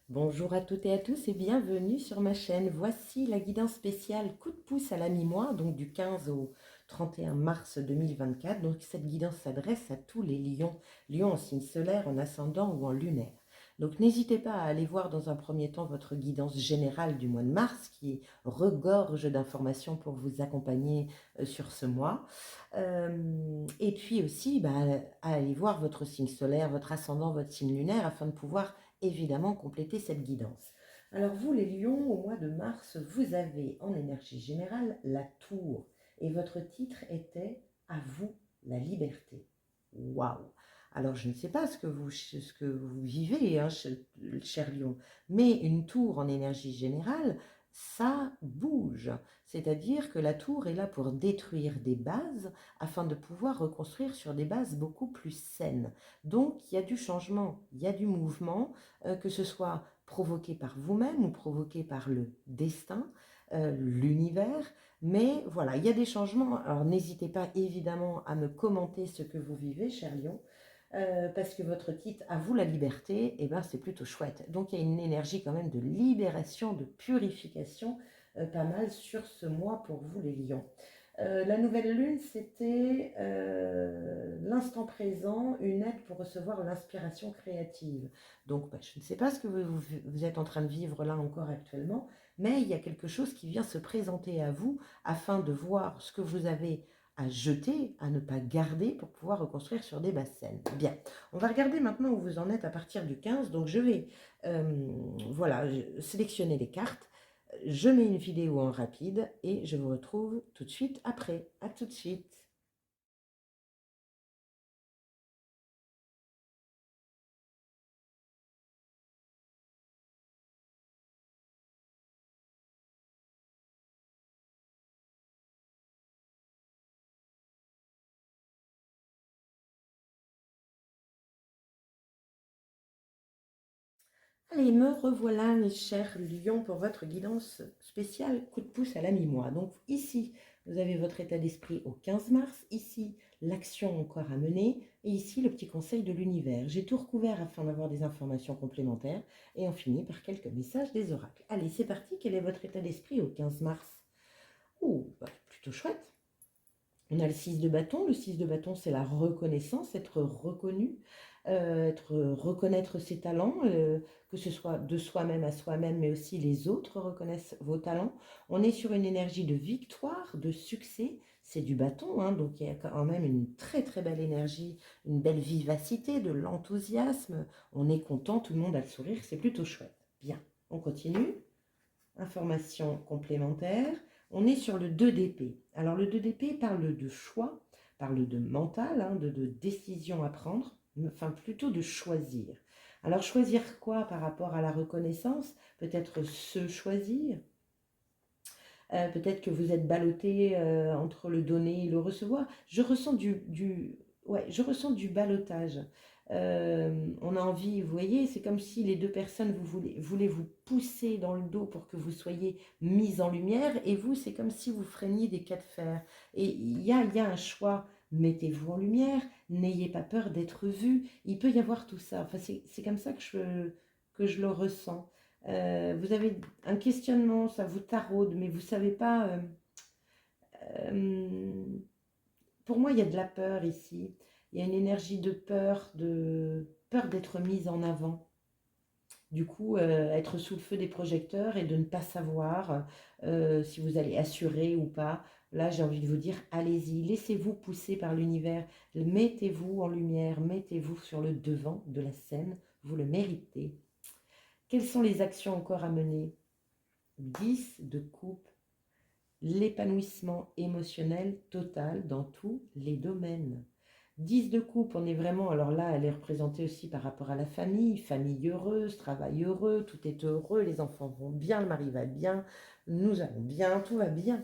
Bonjour à toutes et à tous et bienvenue sur ma chaîne. Voici la guidance spéciale coup de pouce à la mi-mois, donc du 15 au 31 mars 2024. Donc cette guidance s'adresse à tous les lions, lions en signe solaire, en ascendant ou en lunaire. Donc n'hésitez pas à aller voir dans un premier temps votre guidance générale du mois de mars qui regorge d'informations pour vous accompagner sur ce mois. Et puis aussi à aller voir votre signe solaire, votre ascendant, votre signe lunaire afin de pouvoir évidemment compléter cette guidance. Alors vous les lions, au mois de mars, vous avez en énergie générale la tour et votre titre était à vous la liberté. Waouh! Alors je ne sais pas ce que vous vivez, hein, cher lion, mais une tour en énergie générale, ça bouge. C'est-à-dire que la tour est là pour détruire des bases afin de pouvoir reconstruire sur des bases beaucoup plus saines. Donc il y a du changement, il y a du mouvement, que ce soit provoqué par vous-même ou provoqué par le destin, l'univers. Mais voilà, il y a des changements. Alors n'hésitez pas évidemment à me commenter ce que vous vivez, cher lion. Parce que votre titre, à vous la liberté, eh ben, c'est plutôt chouette. Donc il y a une énergie quand même de libération, de purification, pas mal sur ce mois pour vous les lions. La nouvelle lune, c'était l'instant présent, une aide pour recevoir l'inspiration créative. Donc, je ne sais pas ce que vous êtes en train de vivre là encore actuellement, mais il y a quelque chose qui vient se présenter à vous afin de voir ce que vous avez à jeter, à ne pas garder pour pouvoir reconstruire sur des bases saines. Bien, on va regarder maintenant où vous en êtes à partir du 15. Donc, je vais voilà, sélectionner les cartes. Je mets une vidéo en rapide et je vous retrouve tout de suite après. À tout de suite. Allez, me revoilà, mes chers lions, pour votre guidance spéciale coup de pouce à la mi-mois. Donc ici, vous avez votre état d'esprit au 15 mars. Ici, l'action encore à mener. Et ici, le petit conseil de l'univers. J'ai tout recouvert afin d'avoir des informations complémentaires. Et on finit par quelques messages des oracles. Allez, c'est parti. Quel est votre état d'esprit au 15 mars? Oh, plutôt chouette. On a le 6 de bâton. Le 6 de bâton, c'est la reconnaissance, être reconnu, reconnaître ses talents, que ce soit de soi-même à soi-même, mais aussi les autres reconnaissent vos talents. On est sur une énergie de victoire, de succès. C'est du bâton, hein, donc il y a quand même une très très belle énergie, une belle vivacité, de l'enthousiasme. On est content, tout le monde a le sourire, c'est plutôt chouette. Bien, on continue. Information complémentaire. On est sur le 2 d'épée. Alors le 2 d'épée parle de choix, parle de mental, hein, de décision à prendre, enfin plutôt de choisir. Alors choisir quoi par rapport à la reconnaissance? Peut-être se choisir. Peut-être que vous êtes ballotté entre le donner et le recevoir. Je ressens ouais, je ressens du ballottage. On a envie, vous voyez, c'est comme si les deux personnes voulaient vous pousser dans le dos pour que vous soyez mis en lumière, et vous, c'est comme si vous freiniez des cas de fer. Et il y a un choix. Mettez-vous en lumière, n'ayez pas peur d'être vu. Il peut y avoir tout ça. Enfin, c'est comme ça que je le ressens. Vous avez un questionnement, ça vous taraude, mais vous ne savez pas. Euh, pour moi, il y a de la peur ici. Il y a une énergie de peur d'être mise en avant. Du coup, être sous le feu des projecteurs et de ne pas savoir si vous allez assurer ou pas. Là, j'ai envie de vous dire, allez-y, laissez-vous pousser par l'univers, mettez-vous en lumière, mettez-vous sur le devant de la scène, vous le méritez. Quelles sont les actions encore à mener? 10 de coupe, l'épanouissement émotionnel total dans tous les domaines. 10 de coupe, on est vraiment, alors là, elle est représentée aussi par rapport à la famille, famille heureuse, travail heureux, tout est heureux, les enfants vont bien, le mari va bien, nous allons bien, tout va bien.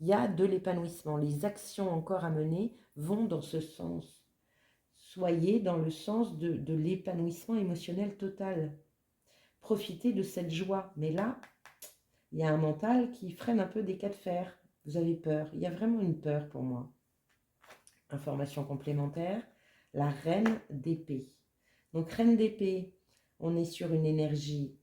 Il y a de l'épanouissement, les actions encore à mener vont dans ce sens. Soyez dans le sens de l'épanouissement émotionnel total. Profitez de cette joie, mais là, il y a un mental qui freine un peu des cas de fer. Vous avez peur. Il y a vraiment une peur pour moi. Information complémentaire, la reine d'épée. Donc reine d'épée, on est sur une énergie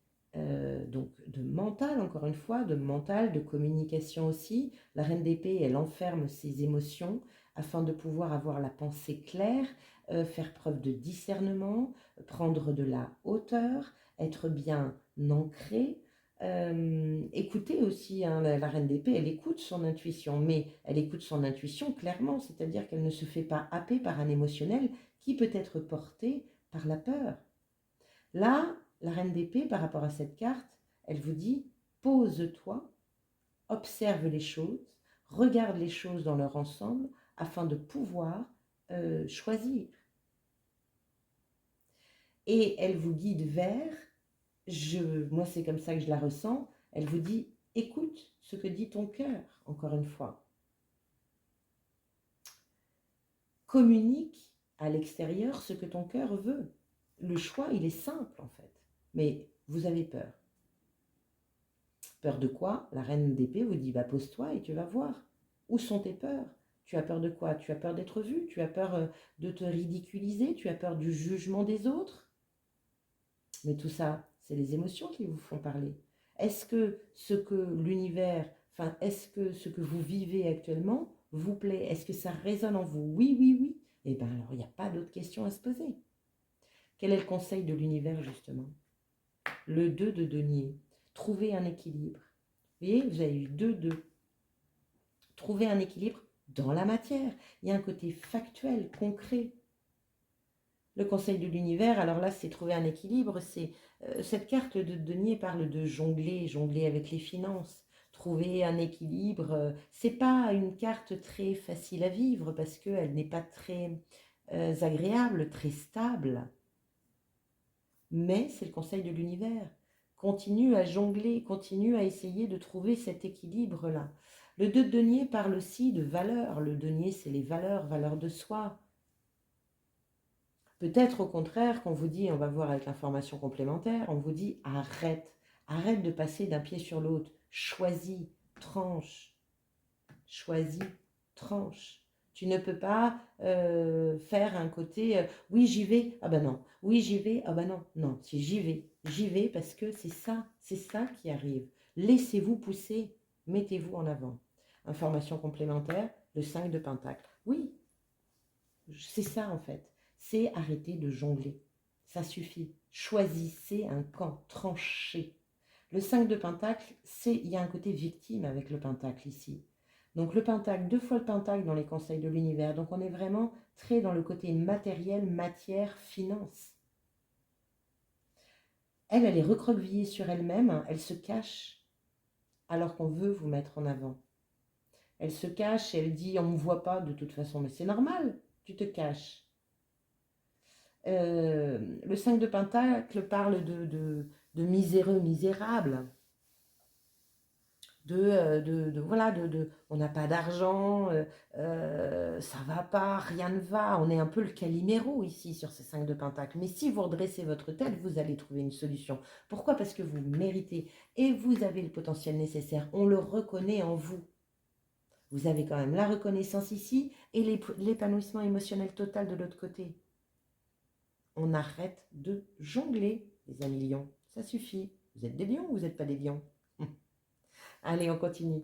donc de mental, encore une fois, de mental, de communication aussi. La reine d'épée, elle enferme ses émotions afin de pouvoir avoir la pensée claire, faire preuve de discernement, prendre de la hauteur, être bien ancré. Écoutez aussi, hein, la reine d'épée, elle écoute son intuition, mais elle écoute son intuition clairement, c'est-à-dire qu'elle ne se fait pas happer par un émotionnel qui peut être porté par la peur. Là, la reine d'épée, par rapport à cette carte, elle vous dit, pose-toi, observe les choses, regarde les choses dans leur ensemble afin de pouvoir choisir. Et elle vous guide vers, moi c'est comme ça que je la ressens, elle vous dit, écoute ce que dit ton cœur, encore une fois. Communique à l'extérieur ce que ton cœur veut. Le choix, il est simple en fait, mais vous avez peur. Peur de quoi? La reine d'épée vous dit, bah pose-toi et tu vas voir. Où sont tes peurs? Tu as peur de quoi? Tu as peur d'être vu? Tu as peur de te ridiculiser? Tu as peur du jugement des autres? Mais tout ça, c'est les émotions qui vous font parler. Est-ce que ce que l'univers, enfin, est-ce que ce que vous vivez actuellement vous plaît? Est-ce que ça résonne en vous? Oui, oui, oui. Eh bien alors, il n'y a pas d'autres questions à se poser. Quel est le conseil de l'univers, justement? Le 2 de denier. Trouver un équilibre. Vous voyez, vous avez eu 2. Trouver un équilibre dans la matière. Il y a un côté factuel, concret. Le conseil de l'univers, alors là, c'est trouver un équilibre. Cette carte de denier parle de jongler, jongler avec les finances. Trouver un équilibre, c'est pas une carte très facile à vivre parce qu'elle n'est pas très agréable, très stable. Mais c'est le conseil de l'univers. Continue à jongler, continue à essayer de trouver cet équilibre-là. Le 2 de denier parle aussi de valeurs. Le denier, c'est les valeurs, valeurs de soi. Peut-être au contraire qu'on vous dit, on va voir avec l'information complémentaire, on vous dit arrête, arrête de passer d'un pied sur l'autre, choisis, tranche, choisis, tranche. Tu ne peux pas faire un côté oui j'y vais, ah ben non, oui j'y vais, ah ben non, non, si j'y vais parce que c'est ça qui arrive. Laissez-vous pousser, mettez-vous en avant. Information complémentaire, le 5 de Pentacle. Oui, c'est ça en fait, c'est arrêter de jongler. Ça suffit. Choisissez un camp, tranchez. Le 5 de Pentacle, il y a un côté victime avec le Pentacle ici. Donc le Pentacle, 2 fois le Pentacle dans les conseils de l'univers. Donc on est vraiment très dans le côté matériel, matière, finance. Elle est recroquevillée sur elle-même, elle se cache alors qu'on veut vous mettre en avant. Elle se cache, elle dit on ne me voit pas de toute façon, mais c'est normal, tu te caches. Le 5 de Pentacle parle de miséreux, misérable, voilà, on n'a pas d'argent, ça va pas, rien ne va, on est un peu le Calimero ici sur ces 5 de Pentacle. Mais si vous redressez votre tête, vous allez trouver une solution. Pourquoi? Parce que vous méritez et vous avez le potentiel nécessaire, on le reconnaît en vous. Vous avez quand même la reconnaissance ici et l'épanouissement émotionnel total de l'autre côté. On arrête de jongler, les amis lions. Ça suffit. Vous êtes des lions ou vous n'êtes pas des lions? Allez, on continue.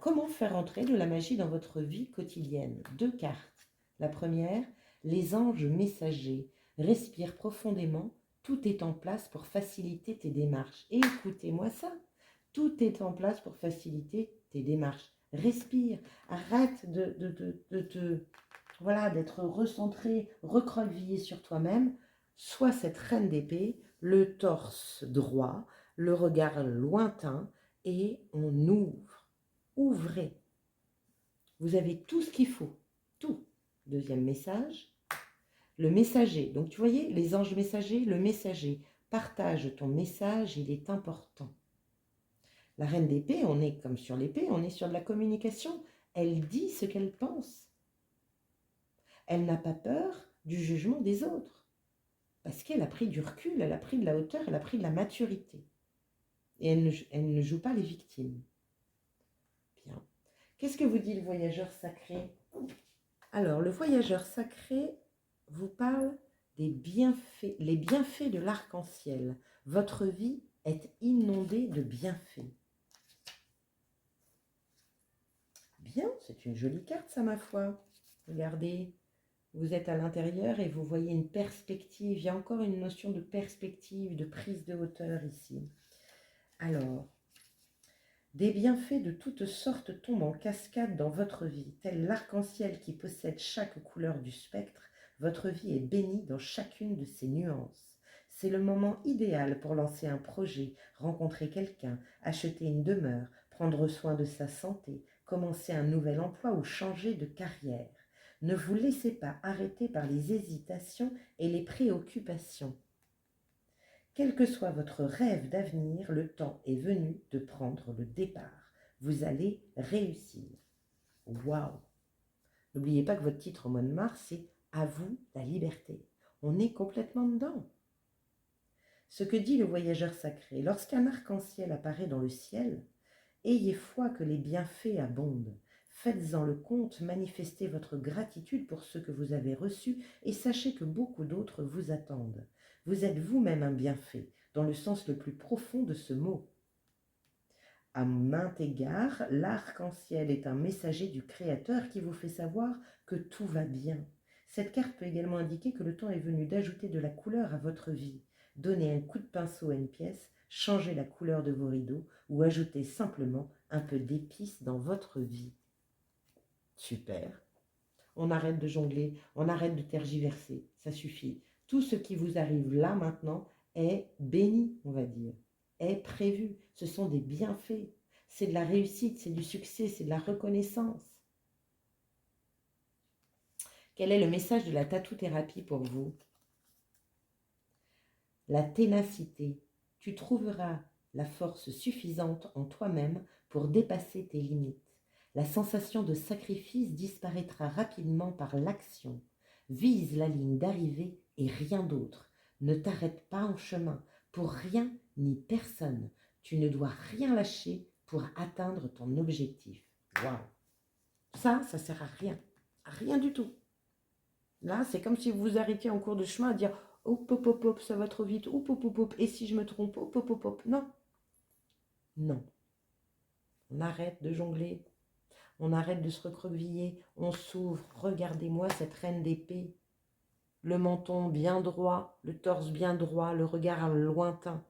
Comment faire entrer de la magie dans votre vie quotidienne? 2 cartes. La première, les anges messagers. Respire profondément. Tout est en place pour faciliter tes démarches. Et écoutez-moi ça. Tout est en place pour faciliter tes démarches. Respire. Arrête d'être recentré, recroquevillé sur toi-même. Sois cette reine d'épée, le torse droit, le regard lointain, et on ouvre. Ouvrez. Vous avez tout ce qu'il faut. Tout. Deuxième message. Le messager. Donc, tu voyais, les anges messagers, le messager. Partage ton message, il est important. La reine d'épée, on est comme sur l'épée, on est sur de la communication. Elle dit ce qu'elle pense. Elle n'a pas peur du jugement des autres. Parce qu'elle a pris du recul, elle a pris de la hauteur, elle a pris de la maturité. Et elle ne joue pas les victimes. Bien. Qu'est-ce que vous dit le voyageur sacré? Alors, le voyageur sacré vous parle des bienfaits, les bienfaits de l'arc-en-ciel. Votre vie est inondée de bienfaits. Bien, c'est une jolie carte, ça, ma foi. Regardez, vous êtes à l'intérieur et vous voyez une perspective. Il y a encore une notion de perspective, de prise de hauteur ici. Alors, des bienfaits de toutes sortes tombent en cascade dans votre vie. Tel l'arc-en-ciel qui possède chaque couleur du spectre, votre vie est bénie dans chacune de ses nuances. C'est le moment idéal pour lancer un projet, rencontrer quelqu'un, acheter une demeure, prendre soin de sa santé, commencer un nouvel emploi ou changer de carrière. Ne vous laissez pas arrêter par les hésitations et les préoccupations. Quel que soit votre rêve d'avenir, le temps est venu de prendre le départ. Vous allez réussir. Waouh! N'oubliez pas que votre titre au mois de mars, c'est « À vous la liberté ». On est complètement dedans. Ce que dit le voyageur sacré, lorsqu'un arc-en-ciel apparaît dans le ciel, ayez foi que les bienfaits abondent. Faites-en le compte, manifestez votre gratitude pour ce que vous avez reçu et sachez que beaucoup d'autres vous attendent. Vous êtes vous-même un bienfait, dans le sens le plus profond de ce mot. À maint égard, l'arc-en-ciel est un messager du Créateur qui vous fait savoir que tout va bien. Cette carte peut également indiquer que le temps est venu d'ajouter de la couleur à votre vie. Donnez un coup de pinceau à une pièce, changez la couleur de vos rideaux ou ajoutez simplement un peu d'épices dans votre vie. Super. On arrête de jongler, on arrête de tergiverser, ça suffit. Tout ce qui vous arrive là maintenant est béni, on va dire, est prévu. Ce sont des bienfaits, c'est de la réussite, c'est du succès, c'est de la reconnaissance. Quel est le message de la tatou-thérapie pour vous? La ténacité. Tu trouveras la force suffisante en toi-même pour dépasser tes limites. La sensation de sacrifice disparaîtra rapidement par l'action. Vise la ligne d'arrivée et rien d'autre. Ne t'arrête pas en chemin, pour rien ni personne. Tu ne dois rien lâcher pour atteindre ton objectif. Waouh! Ça sert à rien du tout. Là, c'est comme si vous vous arrêtiez en cours de chemin à dire « Hop, hop, hop, hop, ça va trop vite, hop, hop, hop, hop, et si je me trompe, hop, hop, hop, hop. » Non. Non. On arrête de jongler. On arrête de se recroqueviller, on s'ouvre. Regardez-moi cette reine d'épée. Le menton bien droit, le torse bien droit, le regard lointain.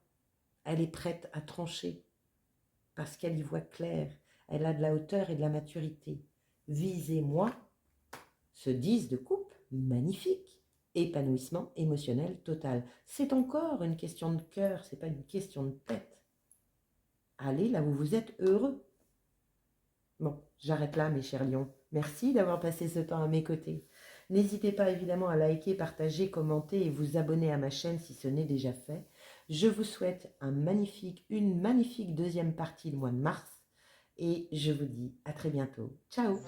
Elle est prête à trancher parce qu'elle y voit clair. Elle a de la hauteur et de la maturité. Visez-moi, ce 10 de coupe, magnifique. Épanouissement émotionnel total. C'est encore une question de cœur, c'est pas une question de tête. Allez là où vous êtes heureux. Bon, j'arrête là mes chers lions. Merci d'avoir passé ce temps à mes côtés. N'hésitez pas évidemment à liker, partager, commenter et vous abonner à ma chaîne si ce n'est déjà fait. Je vous souhaite une magnifique deuxième partie du mois de mars et je vous dis à très bientôt. Ciao!